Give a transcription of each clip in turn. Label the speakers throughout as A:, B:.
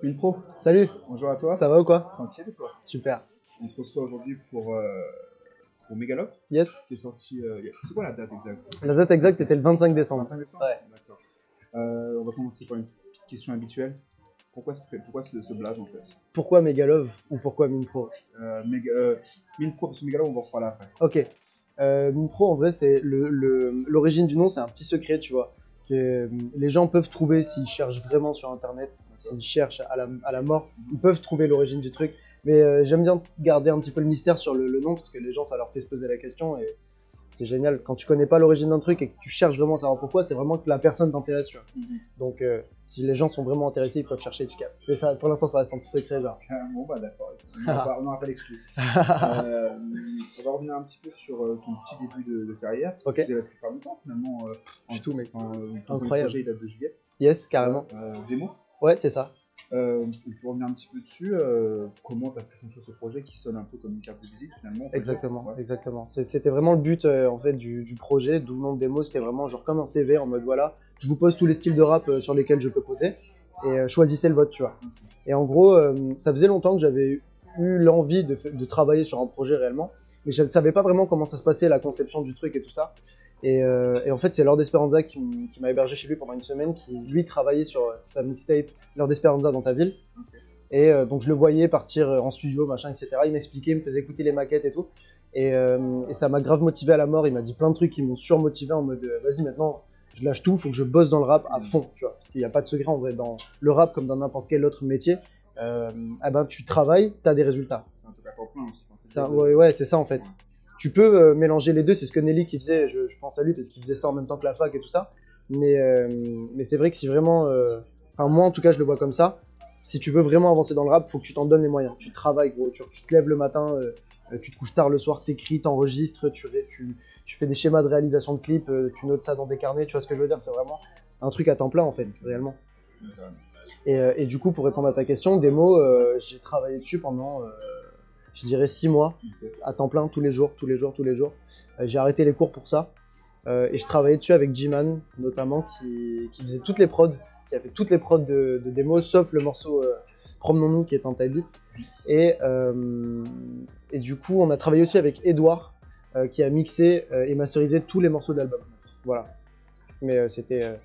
A: Une pro,
B: Salut,
A: bonjour à toi.
B: ça va ou quoi?
A: Tranquille et toi?
B: Super.
A: On se reçoit aujourd'hui pour Megalop,
B: Yes.
A: qui est sorti. C'est quoi la date exacte?
B: La date exacte était le 25 décembre.
A: 25 décembre.
B: Ouais.
A: D'accord. On va commencer par une petite question habituelle. Pourquoi ce blage en fait?
B: Pourquoi Megalove ou pourquoi Minpro?
A: Minpro, parce que Megalop, on va en reparler après.
B: Ok. Minpro, en vrai, c'est l'origine du nom, c'est un petit secret, tu vois, que les gens peuvent trouver s'ils cherchent vraiment sur Internet, s'ils cherchent à la mort, ils peuvent trouver l'origine du truc. Mais j'aime bien garder un petit peu le mystère sur le nom, parce que les gens, ça leur fait se poser la question, et c'est génial. Quand tu connais pas l'origine d'un truc et que tu cherches vraiment à savoir pourquoi, c'est vraiment que la personne t'intéresse, tu vois. Donc, si les gens sont vraiment intéressés, ils peuvent chercher, tu captes. Mais ça, pour l'instant, ça reste un petit secret, genre.
A: Bon, bah d'accord. On n'aura pas l'exclu. On va revenir un petit peu sur ton petit début de carrière.
B: Ok.
A: Tu devais plus faire longtemps finalement.
B: Du tout, mec.
A: Ton
B: Incroyable.
A: projet il date de juillet.
B: Yes, carrément.
A: Démo.
B: Ouais, c'est ça.
A: Pour revenir un petit peu dessus, comment tu as pu construire ce projet qui sonne un peu comme une carte de visite finalement?
B: Exactement,
A: Ouais.
B: exactement. C'était vraiment le but en fait du projet, d'où le nom de démo. C'était vraiment genre comme un CV en mode voilà, je vous pose tous les styles de rap sur lesquels je peux poser et choisissez le vôtre, tu vois. Et en gros, ça faisait longtemps que j'avais eu l'envie de travailler sur un projet réellement, mais je ne savais pas vraiment comment ça se passait, la conception du truc et tout ça. Et en fait, c'est Lord Esperanza qui m'a hébergé chez lui pendant une semaine, qui lui travaillait sur sa mixtape Lord Esperanza dans ta ville. Et donc je le voyais partir en studio, machin, etc. Il m'expliquait, il me faisait écouter les maquettes et tout. Et ça m'a grave motivé à la mort. Il m'a dit plein de trucs qui m'ont surmotivé en mode vas-y maintenant, je lâche tout, faut que je bosse dans le rap à fond, tu vois. Parce qu'il n'y a pas de secret en vrai dans le rap comme dans n'importe quel autre métier. Ah ben tu travailles, t'as des résultats.
A: C'est un truc à temps plein aussi. Enfin,
B: Ça, ouais, c'est ça en fait. Tu peux mélanger les deux, c'est ce que Nelly qui faisait, je pense à lui parce qu'il faisait ça en même temps que la fac et tout ça. Mais c'est vrai que si vraiment, enfin moi en tout cas je le vois comme ça, si tu veux vraiment avancer dans le rap, faut que tu t'en donnes les moyens. Tu travailles gros, tu te lèves le matin, tu te couches tard le soir, t'écris, t'enregistres, tu fais des schémas de réalisation de clips, tu notes ça dans des carnets, tu vois ce que je veux dire, c'est vraiment un truc à temps plein en fait, réellement. Et du coup pour répondre à ta question, Démo, j'ai travaillé dessus pendant... je dirais 6 mois, à temps plein, tous les jours. J'ai arrêté les cours pour ça. Et je travaillais dessus avec G-Man, notamment, qui faisait toutes les prods, qui a fait toutes les prods de démo, sauf le morceau Promenons-nous, qui est en type beat. Et du coup, on a travaillé aussi avec Edouard, qui a mixé et masterisé tous les morceaux de l'album. Voilà. Mais c'était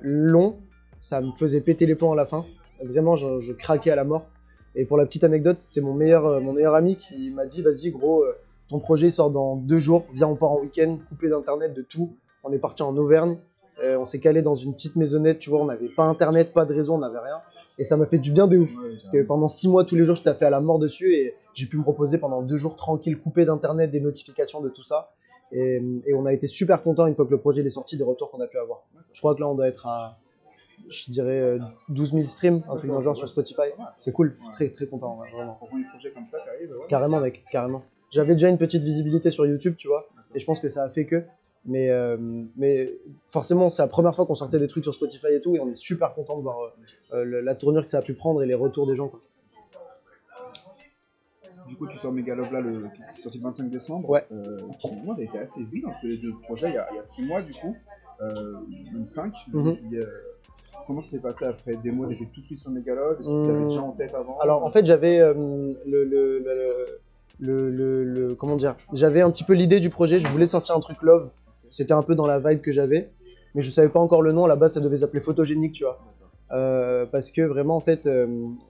B: long, ça me faisait péter les plombs à la fin. Vraiment, je craquais à la mort. Et pour la petite anecdote, c'est mon meilleur ami qui m'a dit vas-y gros, ton projet sort dans 2 jours, viens on part en week-end, coupé d'internet, de tout. On est parti en Auvergne, on s'est calé dans une petite maisonnette, tu vois, on n'avait pas internet, pas de réseau, on n'avait rien. Et ça m'a fait du bien de ouf, parce que pendant 6 mois tous les jours je taffais à la mort dessus et j'ai pu me reposer pendant 2 jours tranquille, coupé d'internet, des notifications, de tout ça. Et on a été super contents une fois que le projet est sorti, des retours qu'on a pu avoir. Je crois que là on doit être à... je dirais 12 000 streams, un truc dans le genre sur Spotify. C'est cool, très très content, ouais, vraiment.
A: Pour un projet comme ça qui arrive, ouais.
B: Carrément, mec, carrément. J'avais déjà une petite visibilité sur YouTube, tu vois, et je pense que ça a fait que. Mais forcément, c'est la première fois qu'on sortait des trucs sur Spotify et tout, et on est super content de voir la tournure que ça a pu prendre et les retours des gens, quoi.
A: Du coup, tu sors Megalove là, qui est sorti le 25 décembre.
B: Ouais.
A: Finalement, il a été assez vite entre les deux projets, il y a 6 mois du coup, même 5. Comment ça s'est passé après Démo? T'étais tout de suite sur Megalove? Est-ce que tu l'avais déjà en tête avant?
B: Alors en fait, j'avais comment dire, j'avais un petit peu l'idée du projet, je voulais sortir un truc love, c'était un peu dans la vibe que j'avais, mais je savais pas encore le nom. À la base ça devait s'appeler Photogénique, tu vois. Parce que vraiment en fait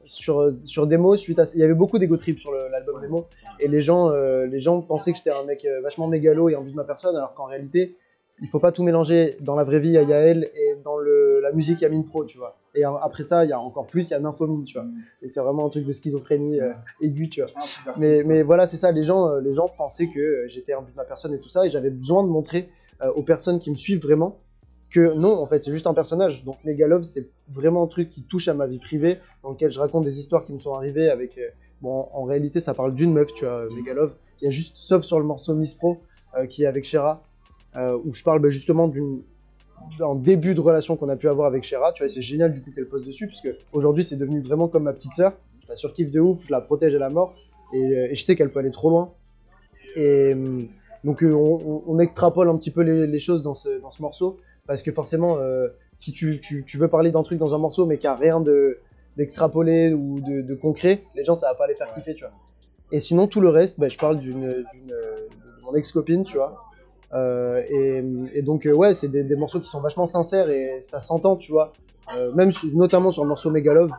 B: sur Démo, il y avait beaucoup d'ego trip sur l'album Démo, et les gens pensaient que j'étais un mec vachement mégalo et envie de ma personne, alors qu'en réalité il faut pas tout mélanger. Dans la vraie vie il y a Yael, et dans la musique il y a Minpro, tu vois. Et après ça il y a encore plus, il y a Nymphomine, tu vois. Et c'est vraiment un truc de schizophrénie aiguë, tu vois. Mais voilà, c'est ça, les gens pensaient que j'étais un but de ma personne et tout ça, et j'avais besoin de montrer aux personnes qui me suivent vraiment que non, en fait, c'est juste un personnage. Donc Megalove, c'est vraiment un truc qui touche à ma vie privée, dans lequel je raconte des histoires qui me sont arrivées avec... bon, en réalité, ça parle d'une meuf, tu vois, Megalove. Il y a juste, sauf sur le morceau Miss Pro, qui est avec Shera, où je parle justement d'un début de relation qu'on a pu avoir avec Shera. Tu vois, c'est génial du coup qu'elle pose dessus, puisque aujourd'hui, c'est devenu vraiment comme ma petite sœur. Je la surkiffe de ouf, je la protège à la mort, et je sais qu'elle peut aller trop loin. Et donc on extrapole un petit peu les choses dans ce morceau, parce que forcément si tu veux parler d'un truc dans un morceau mais qu'il n'y a rien d'extrapoler ou de concret, les gens, ça va pas les faire kiffer, tu vois. Et sinon, tout le reste, bah, je parle de mon ex-copine, tu vois. Et donc, ouais, c'est des morceaux qui sont vachement sincères et ça s'entend, tu vois. Même notamment sur le morceau Megalove,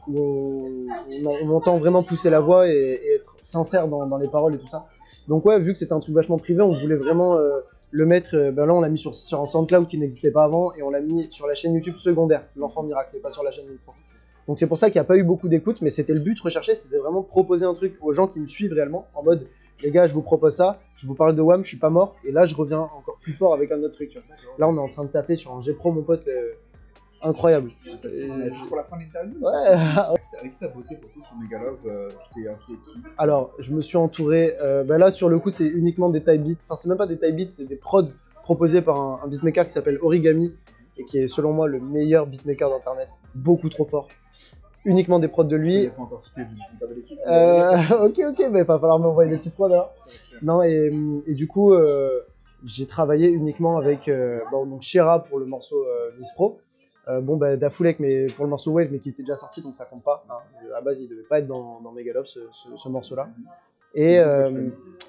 B: où on entend vraiment pousser la voix et être sincère dans les paroles et tout ça. Donc, ouais, vu que c'était un truc vachement privé, on voulait vraiment le mettre. Ben là, on l'a mis sur un SoundCloud qui n'existait pas avant et on l'a mis sur la chaîne YouTube secondaire, L'Enfant Miracle, et pas sur la chaîne YouTube. Donc, c'est pour ça qu'il n'y a pas eu beaucoup d'écoute, mais c'était le but recherché, c'était vraiment proposer un truc aux gens qui me suivent réellement, en mode. Les gars, je vous propose ça, je vous parle de WAM, je suis pas mort, et là je reviens encore plus fort avec un autre truc. Tu vois. Là, on est en train de taper sur un G-Pro, mon pote, incroyable.
A: Juste pour la fin de l'interview.
B: Ouais.
A: Avec qui t'as bossé pour tout sur Megalove, t'es entouré de qui?
B: Alors, je me suis entouré. Bah là, sur le coup, c'est uniquement des type beats. Enfin, c'est même pas des type beats, c'est des prods proposés par un beatmaker qui s'appelle Origami et qui est, selon moi, le meilleur beatmaker d'internet. Beaucoup trop fort. Uniquement des prods de lui.
A: Pas encore suivi de l'équipe.
B: Ok, mais il va falloir m'envoyer des petites prods alors. Non, et du coup, j'ai travaillé uniquement avec donc Shira pour le morceau Miss Pro. Bah, Dafoulek mais pour le morceau Wave, mais qui était déjà sorti, donc ça compte pas. Hein. À base, il devait pas être dans Megalove, ce morceau-là. Et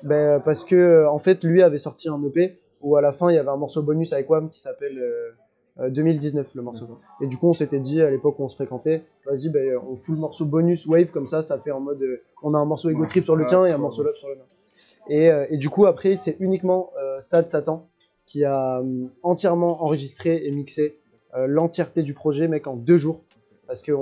B: bah, parce que, en fait, lui avait sorti un EP où à la fin, il y avait un morceau bonus avec WAM qui s'appelle 2019, le morceau. Et du coup, on s'était dit à l'époque où on se fréquentait, vas-y, bah, on fout le morceau bonus Wave, comme ça fait en mode. On a un morceau Ego Trip sur le tien et un morceau Love sur le mien. Et du coup, après, c'est uniquement Sad Satan qui a entièrement enregistré et mixé l'entièreté du projet, mec, en 2 jours. Parce que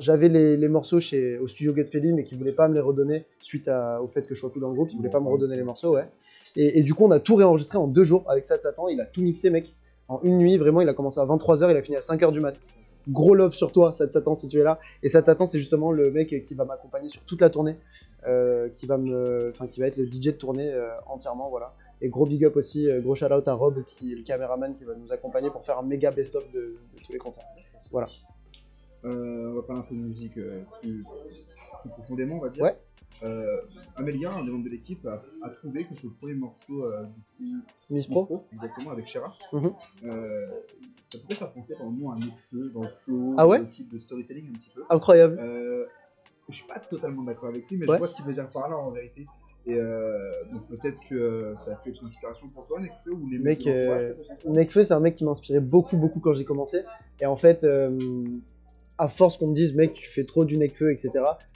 B: j'avais les morceaux au studio Get Feli, mais qui voulait pas me les redonner suite au fait que je sois plus dans le groupe. Ils voulaient pas me redonner les morceaux, ouais. Et du coup, on a tout réenregistré en 2 jours avec Sad Satan. Il a tout mixé, mec. En une nuit, vraiment, il a commencé à 23h, il a fini à 5h du mat. Gros love sur toi, Sad Satan, si tu es là. Et Sad Satan, c'est justement le mec qui va m'accompagner sur toute la tournée, qui va être le DJ de tournée entièrement, voilà. Et gros big up aussi, gros shout out à Rob, qui est le caméraman qui va nous accompagner pour faire un méga best-of de tous les concerts. Voilà.
A: On va parler un peu de musique plus profondément, on va dire.
B: Ouais.
A: Amélia, un des membres de l'équipe, a trouvé que sur le premier morceau du coup
B: Miss Pro,
A: exactement, avec Shira, ça pourrait faire penser par moment à un Nekfeu dans le flow,
B: ouais,
A: le type de storytelling un petit peu.
B: Incroyable.
A: Je suis pas totalement d'accord avec lui, mais
B: ouais.
A: Je vois ce qu'il veut dire par là en vérité. Et donc peut-être que ça a pu être une inspiration pour toi, Nekfeu, ou les mecs.
B: Nekfeu, c'est un mec qui m'inspirait beaucoup quand j'ai commencé. Et en fait, à force qu'on me dise, mec, tu fais trop du Nekfeu, etc.,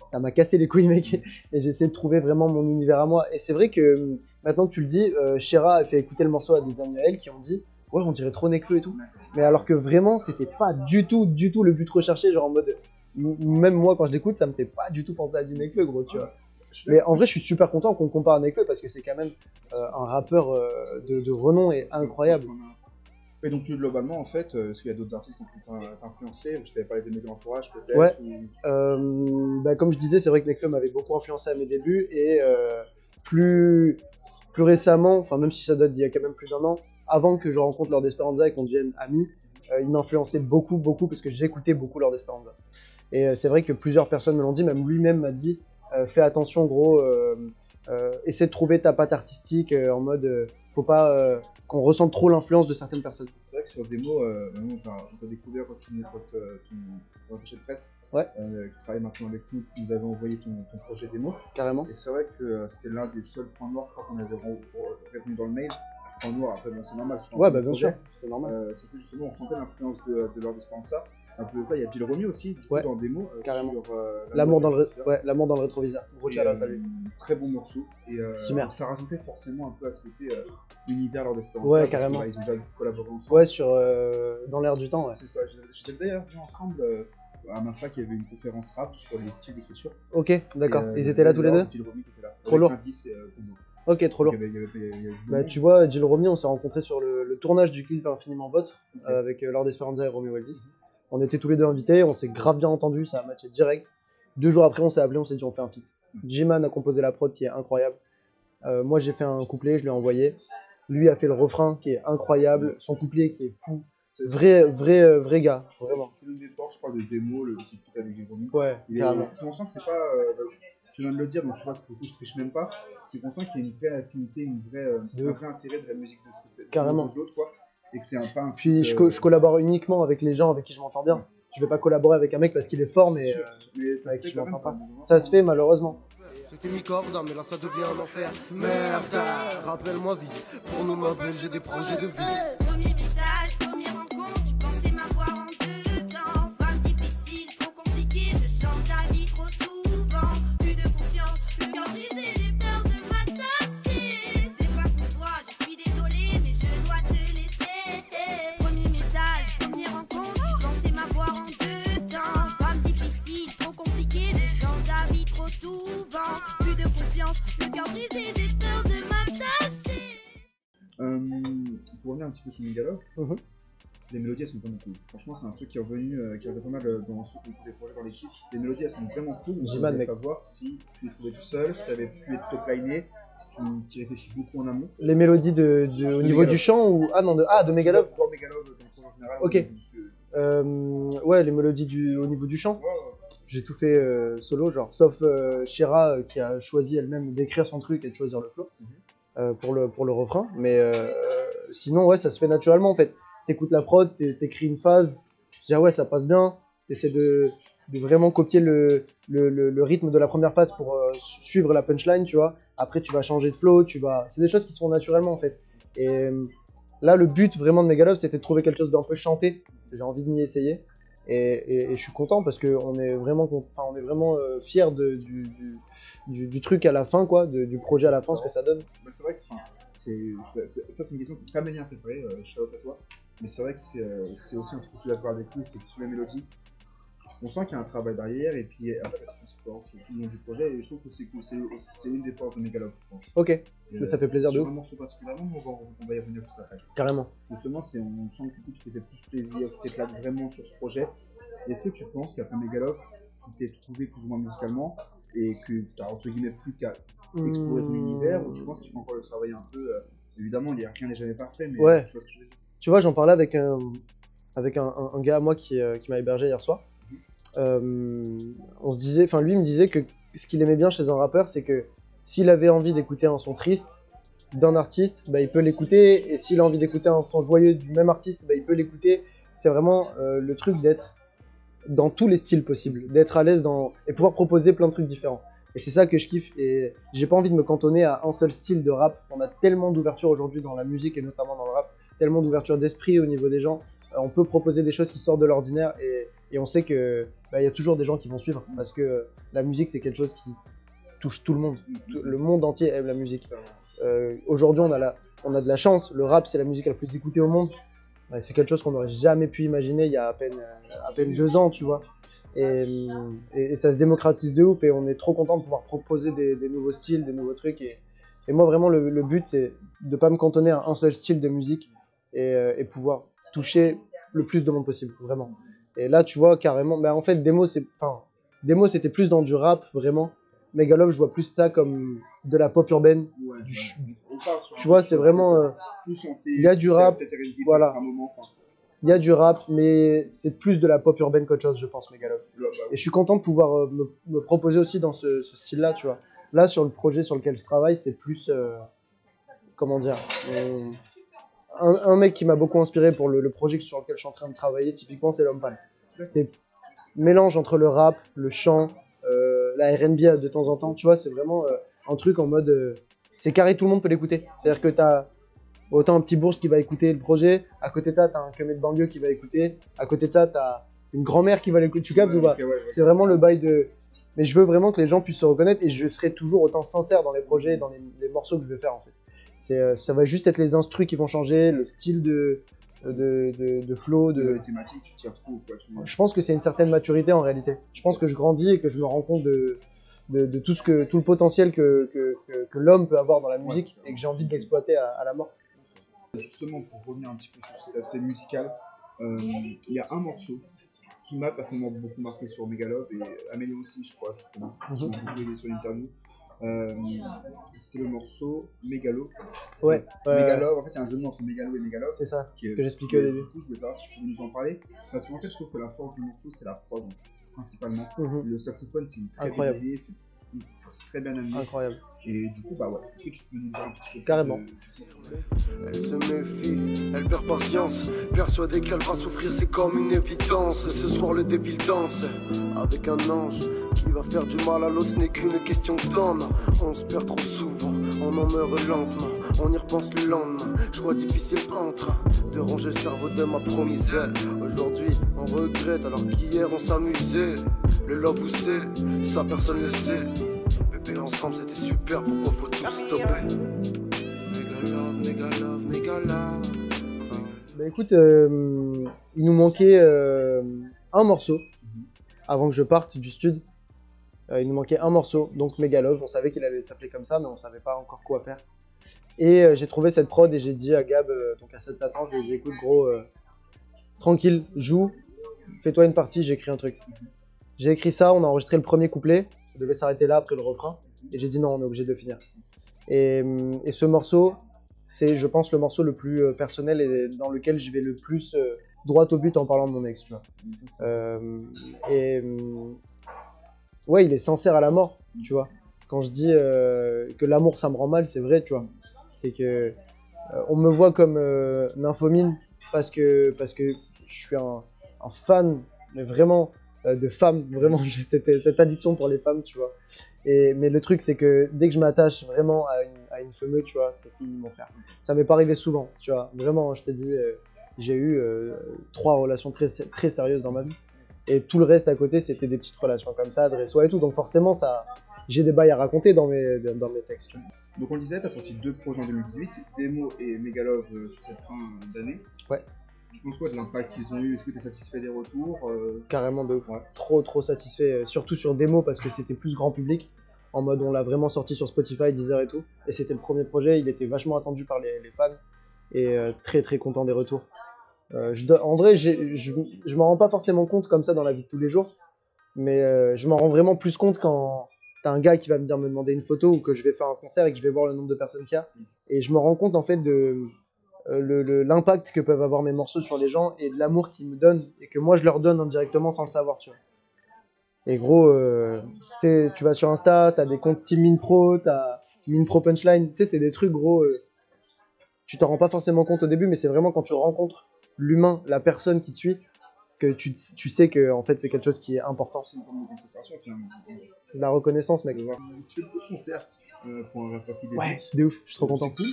B: ça m'a cassé les couilles, mec. Et j'ai essayé de trouver vraiment mon univers à moi. Et c'est vrai que maintenant que tu le dis, Shira a fait écouter le morceau à des amis à elle qui ont dit, ouais, on dirait trop Nekfeu et tout. Mais alors que vraiment, c'était pas du tout le but recherché, genre en mode. Même moi, quand je l'écoute, ça me fait pas du tout penser à du Nekfeu, gros, tu vois. Mais en vrai, je suis super content qu'on compare à Nekfeu parce que c'est quand même un rappeur de renom et incroyable.
A: Et donc, globalement, en fait, est-ce qu'il y a d'autres artistes qui ont influencé? Je t'avais parlé de mes entourages, peut-être.
B: Ouais. Bah, comme je disais, c'est vrai que Nekfeu m'avait beaucoup influencé à mes débuts et plus récemment, enfin, même si ça date d'il y a quand même plus d'1 an, avant que je rencontre Lord Esperanza et qu'on devienne amis, il m'influençait beaucoup parce que j'écoutais beaucoup Lord Esperanza. Et c'est vrai que plusieurs personnes me l'ont dit, même lui-même m'a dit. Fais attention, gros, essaie de trouver ta patte artistique en mode faut pas qu'on ressente trop l'influence de certaines personnes.
A: C'est vrai que sur Demo, on t'a découvert quand tu ton attaché de presse,
B: ouais.
A: Qui travaille maintenant avec nous, qui nous avait envoyé ton projet Demo.
B: Carrément.
A: Et c'est vrai que c'était l'un des seuls points noirs, je crois qu'on avait revenu dans le mail. Point noir, après, bon, c'est normal.
B: Ouais, bah bien sûr, c'est normal.
A: C'était justement, on sentait l'influence de Lord Esperanza. Un peu ça, il y a Jill Romy aussi,
B: ouais.
A: Dans Demo.
B: Carrément. L'amour dans le rétroviseur. Gros shout-out à lui.
A: Très bon morceau. Et ça rajoutait forcément un peu à ce côté univers Lord Esperanza.
B: Ouais, carrément.
A: Ils ont déjà collaboré ensemble.
B: Ouais, sur Dans l'air du temps, ouais.
A: C'est ça. J'étais d'ailleurs vu ensemble à ma fac, il y avait une conférence rap sur les styles d'écriture.
B: Ok, d'accord. Ils étaient là tous les deux?
A: Jill Romy qui était là.
B: Trop lourd.
A: Ok,
B: trop lourd. Bah, tu vois, Jill Romy, on s'est rencontrés sur le tournage du clip Infiniment Votre avec Lord Esperanza et Romeo Elvis. On était tous les deux invités, on s'est grave bien entendu, ça a matché direct. 2 jours après, on s'est appelé, on s'est dit on fait un feat. J-Man a composé la prod qui est incroyable. Moi, j'ai fait un couplet, je lui ai envoyé. Lui a fait le refrain qui est incroyable, son couplet qui est fou. Vrai gars, vraiment.
A: C'est l'une des forces, je crois, de Demo, le petit truc avec Jérémy.
B: Ouais, carrément.
A: On sent que c'est pas. Tu viens de le dire, donc tu vois, pour le coup, je triche même pas. C'est qu'on sent qu'il y a une vraie affinité, un vrai intérêt de la musique de
B: carrément.
A: l'autre, quoi. Et que c'est pas un.
B: Puis je collabore uniquement avec les gens avec qui je m'entends bien. Je vais pas collaborer avec un mec parce qu'il est fort, mais
A: ça
B: avec
A: se
B: qui
A: fait
B: je
A: quand
B: m'entends
A: même,
B: pas. Ça se fait malheureusement.
C: C'était mi-corde, mais là ça devient un enfer. Merde, rappelle-moi vite. Pour nous ma belle, j'ai des projets de vie.
D: Premier message, première rencontre, tu pensais m'avoir en dedans. Femme difficile, trop compliqué, je change d'avis trop souvent. Plus de confiance, le cœur brisé, j'ai peur de m'attacher. C'est pas pour toi, je suis désolée, mais je dois te laisser. Premier message, première rencontre, tu pensais m'avoir en dedans. Femme difficile, trop compliqué, je change d'avis trop souvent. Plus de confiance, le cœur brisé, j'ai peur de m'attacher.
A: Pour revenir un petit peu sur Megalov, les mélodies elles sont vraiment cool. Franchement, c'est un truc qui est revenu, qui revient pas mal dans ceux qui ont fait des projets dans l'équipe. Les mélodies elles sont vraiment cool. Je voulais savoir si tu les trouvais tout seul, si tu avais pu être top-liné, si tu y réfléchis beaucoup en amont.
B: Les mélodies au niveau du chant ou de Megalov.
A: Pour Megalov dans le projet en général.
B: Ok. Ouais, les mélodies au niveau du chant.
A: Ouais.
B: J'ai tout fait solo, genre, sauf Shira qui a choisi elle-même d'écrire son truc et de choisir le flow pour le refrain. Mais sinon, ouais, ça se fait naturellement en fait. T'écoutes la prod, t'écris une phase, tu te dis ah ouais, ça passe bien. T'essaies de vraiment copier le rythme de la première phase pour suivre la punchline, tu vois. Après, tu vas changer de flow, c'est des choses qui se font naturellement en fait. Et là, le but vraiment de Megalov, c'était de trouver quelque chose d'un peu chanté. J'ai envie de m'y essayer. Et je suis content parce qu'on est vraiment, fiers du truc à la fin, quoi, du projet à la fin, ce que ça donne.
A: Bah, c'est vrai que ça, c'est une question qui est très bien préparée, shout out à toi. Mais c'est vrai que c'est aussi un truc que je suis d'accord avec lui, c'est que sur les mélodies, on sent qu'il y a un travail derrière et puis après, on supporte tout le long du projet. Et je trouve que c'est cool, c'est une des forces de Megalov, je pense.
B: Ok, ça fait plaisir de ouf.
A: Sur un morceau particulièrement, on va y revenir juste après.
B: Carrément.
A: Justement, on sent que tu faisais plus plaisir, tu t'éclates vraiment sur ce projet. Est-ce que tu penses qu'après Megalov, tu t'es trouvé plus ou moins musicalement et que tu as entre guillemets plus qu'à explorer ton univers, ou tu penses qu'il faut encore le travailler un peu évidemment, rien n'est jamais parfait, mais
B: ouais.
A: tu vois ce que je veux dire.
B: Tu vois, j'en parlais avec un gars à moi qui m'a hébergé hier soir. On se disait, enfin lui me disait que ce qu'il aimait bien chez un rappeur, c'est que s'il avait envie d'écouter un son triste d'un artiste, bah, il peut l'écouter, et s'il a envie d'écouter un son joyeux du même artiste, bah, il peut l'écouter. C'est vraiment le truc d'être dans tous les styles possibles, d'être à l'aise et pouvoir proposer plein de trucs différents. Et c'est ça que je kiffe, et j'ai pas envie de me cantonner à un seul style de rap. On a tellement d'ouverture aujourd'hui dans la musique et notamment dans le rap, tellement d'ouverture d'esprit au niveau des gens. On peut proposer des choses qui sortent de l'ordinaire, et on sait que y a toujours des gens qui vont suivre, parce que la musique c'est quelque chose qui touche tout le monde. Le monde entier aime la musique. Aujourd'hui on a de la chance, le rap c'est la musique la plus écoutée au monde. C'est quelque chose qu'on n'aurait jamais pu imaginer il y a à peine 2 ans, tu vois. Et ça se démocratise de ouf, et on est trop content de pouvoir proposer des nouveaux styles, des nouveaux trucs. Et moi vraiment le but c'est de pas me cantonner à un seul style de musique, et pouvoir toucher le plus de monde possible, vraiment. Et là tu vois carrément, en fait Demo c'était plus dans du rap vraiment. Megalov, je vois plus ça comme de la pop urbaine.
A: Ouais,
B: tu vois, c'est vraiment il y a du rap, voilà. Il y a du rap, mais c'est plus de la pop urbaine qu'autre chose, je pense, Megalov. Et je suis content de pouvoir me proposer aussi dans ce style-là, tu vois. Là, sur le projet sur lequel je travaille, c'est plus, comment dire, un mec qui m'a beaucoup inspiré pour le projet sur lequel je suis en train de travailler, typiquement, c'est L'Homme Pâle. C'est mélange entre le rap, le chant, la R&B de temps en temps, tu vois, c'est vraiment un truc en mode, c'est carré, tout le monde peut l'écouter. C'est-à-dire que t'as autant un petit bourge qui va écouter le projet, à côté de ça, t'as un cumé de banlieue qui va écouter, à côté de ça, t'as une grand-mère qui va l'écouter, tu captes ou pas? C'est vraiment le bail de... Mais je veux vraiment que les gens puissent se reconnaître, et je serai toujours autant sincère dans les projets, dans les morceaux que je vais faire, en fait. Ça va juste être les instrus qui vont changer, le style de flow,
A: la thématique, tu t'y retrouves, quoi,
B: Je pense que c'est une certaine maturité en réalité. Je pense que je grandis et que je me rends compte de tout le potentiel que l'homme peut avoir dans la musique, et que j'ai envie de l'exploiter à la mort.
A: Justement, pour revenir un petit peu sur cet aspect musical, il y a un morceau qui m'a personnellement beaucoup marqué sur Megalov, et Amélie aussi, je crois, justement, qui m'a beaucoup aidé sur l'interview. C'est le morceau Mégalo.
B: Ouais.
A: Mégalo, en fait, il y a un jeu de mots entre Mégalo et Mégalov.
B: C'est ça, c'est ce que j'expliquais au début.
A: Du coup, je voulais savoir si tu pouvais nous en parler. Parce qu'en fait, je trouve que la force du morceau, c'est la prod, principalement. Le saxophone, c'est une très belle idée. très bien amené.
B: Incroyable.
A: Et du coup, bah ouais, est-ce que tu peux nous dire un petit peu
B: Carrément.
C: Elle se méfie, elle perd patience, persuadée qu'elle va souffrir, c'est comme une évidence. Ce soir le débile danse avec un ange qui va faire du mal à l'autre, ce n'est qu'une question de temps. On se perd trop souvent, on en meurt lentement, on y repense le lendemain. Choix difficile en train de ranger le cerveau de ma promise. Aujourd'hui on regrette alors qu'hier on s'amusait. Le love vous sait, ça personne le sait. Bébé ensemble c'était super, pourquoi faut tout stopper? Méga love.
B: Bah écoute, il nous manquait un morceau avant que je parte du stud. Il nous manquait un morceau, donc Méga Love. On savait qu'il allait s'appeler comme ça, mais on savait pas encore quoi faire. Et j'ai trouvé cette prod et j'ai dit à Gab, donc à 7 Satan, je lui ai dit écoute gros, tranquille, joue, fais-toi une partie, j'ai écrit un truc. J'ai écrit ça, on a enregistré le premier couplet, ça devait s'arrêter là après le refrain, et j'ai dit non, on est obligé de le finir. Et ce morceau, c'est je pense le morceau le plus personnel et dans lequel je vais le plus droit au but en parlant de mon ex, tu vois. Ouais, il est sincère à la mort, tu vois. Quand je dis que l'amour ça me rend mal, c'est vrai, tu vois. C'est que on me voit comme nymphomine parce que je suis un fan, mais vraiment de femmes, vraiment j'ai cette addiction pour les femmes, tu vois. Mais le truc c'est que dès que je m'attache vraiment à une fameuse, tu vois, c'est fini mon frère. Ça m'est pas arrivé souvent, tu vois. Vraiment, je t'ai dit, j'ai eu 3 relations très sérieuses dans ma vie. Et tout le reste à côté, c'était des petites relations comme ça, Dressoi et tout. Donc forcément, j'ai des bails à raconter dans mes textes. Tu vois.
A: Donc on le disait, tu as sorti 2 projets en 2018, Demo et Méga Love sur cette fin d'année.
B: Ouais.
A: Tu penses quoi de l'impact qu'ils ont eu? Est-ce que tu es satisfait des retours?
B: Carrément de ouf.
A: Ouais.
B: Trop satisfait, surtout sur Demo parce que c'était plus grand public. En mode, on l'a vraiment sorti sur Spotify, Deezer et tout. Et c'était le premier projet, il était vachement attendu par les fans. Et très content des retours. En vrai, je m'en rends pas forcément compte comme ça dans la vie de tous les jours, mais je m'en rends vraiment plus compte quand t'as un gars qui va venir me demander une photo ou que je vais faire un concert et que je vais voir le nombre de personnes qu'il y a. Et je me rends compte en fait de l'impact que peuvent avoir mes morceaux sur les gens et de l'amour qu'ils me donnent et que moi je leur donne indirectement sans le savoir, tu vois. Et gros, tu vas sur Insta, t'as des comptes Team Minpro, t'as Minpro Punchline, tu sais, c'est des trucs gros, tu t'en rends pas forcément compte au début, mais c'est vraiment quand tu rencontres l'humain, la personne qui te suit, que tu sais que en fait c'est quelque chose qui est important.
A: C'est une forme de concentration, finalement.
B: La reconnaissance, mec.
A: Tu fais beaucoup de concerts pour un rappeur qui débute.
B: Ouais, de ouf, je suis trop content.
A: C'est cool.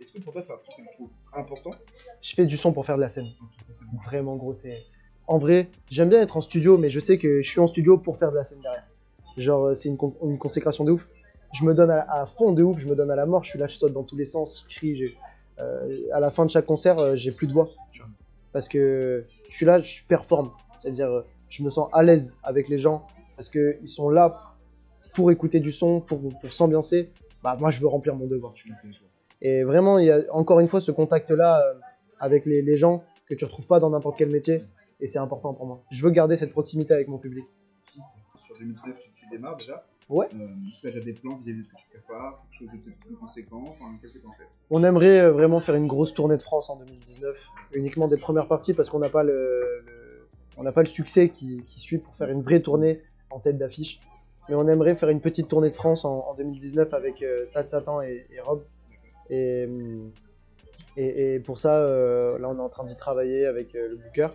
A: Est-ce que pour toi c'est un truc que tu trouves important?
B: Je fais du son pour faire de la scène. Vraiment gros, c'est... En vrai, j'aime bien être en studio, mais je sais que je suis en studio pour faire de la scène derrière. Genre, c'est une consécration de ouf. Je me donne à fond de ouf, je me donne à la mort, je suis là, je saute dans tous les sens, je crie, à la fin de chaque concert, j'ai plus de voix. Parce que je suis là, je performe. C'est-à-dire, je me sens à l'aise avec les gens parce qu'ils sont là pour écouter du son, pour s'ambiancer. Bah, moi, je veux remplir mon devoir. Et vraiment, il y a encore une fois ce contact-là avec les gens que tu ne retrouves pas dans n'importe quel métier. Et c'est important pour moi. Je veux garder cette proximité avec mon public.
A: Sur 2019, tu démarres déjà.
B: Ouais.
A: Tu as déjà des plans vis-à-vis de ce que tu prépares, quelque chose de peut-être plus conséquent, enfin, qu'est-ce que tu en fais?
B: On aimerait vraiment faire une grosse tournée de France en 2019, uniquement des premières parties parce qu'on n'a pas le succès qui suit pour faire une vraie tournée en tête d'affiche. Mais on aimerait faire une petite tournée de France en 2019 avec Sad Satan et Rob. Et pour ça, là on est en train d'y travailler avec le booker.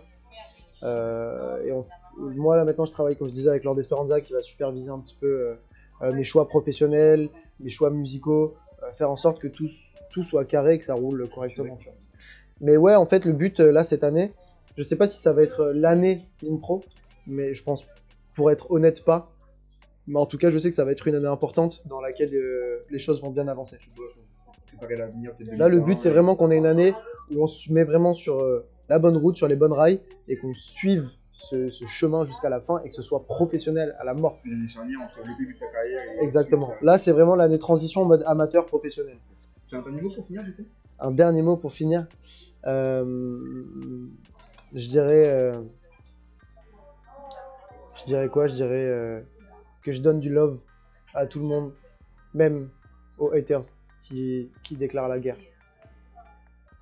B: Moi là maintenant je travaille comme je disais avec Lord Esperanza qui va superviser un petit peu mes choix professionnels, mes choix musicaux, faire en sorte que tout soit carré, que ça roule correctement. Tu vois. Mais ouais, en fait le but là cette année, je sais pas si ça va être l'année Minpro, mais je pense, pour être honnête, pas. Mais en tout cas je sais que ça va être une année importante dans laquelle les choses vont bien avancer. Là le but c'est vraiment qu'on ait une année où on se met vraiment sur la bonne route, sur les bonnes rails et qu'on suive ce chemin jusqu'à la fin et que ce soit professionnel à la mort.
A: Une année charnière entre le début de ta carrière et...
B: Exactement. Là, c'est vraiment l'année transition en mode amateur professionnel.
A: Tu as un dernier mot pour finir, du coup?
B: Un dernier mot pour finir. Je dirais quoi? Je dirais que je donne du love à tout le monde, même aux haters qui déclarent la guerre.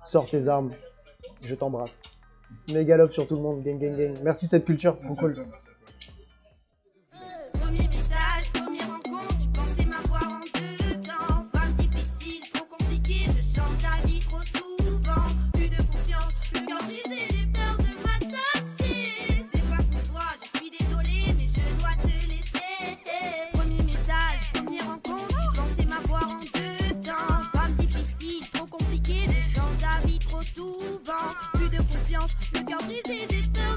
B: Sors tes armes, je t'embrasse. Méga love sur tout le monde, gang gang gang. Merci cette culture, trop cool.
D: Premier message, première rencontre. Plus de confiance, le cœur brisé, j'ai peur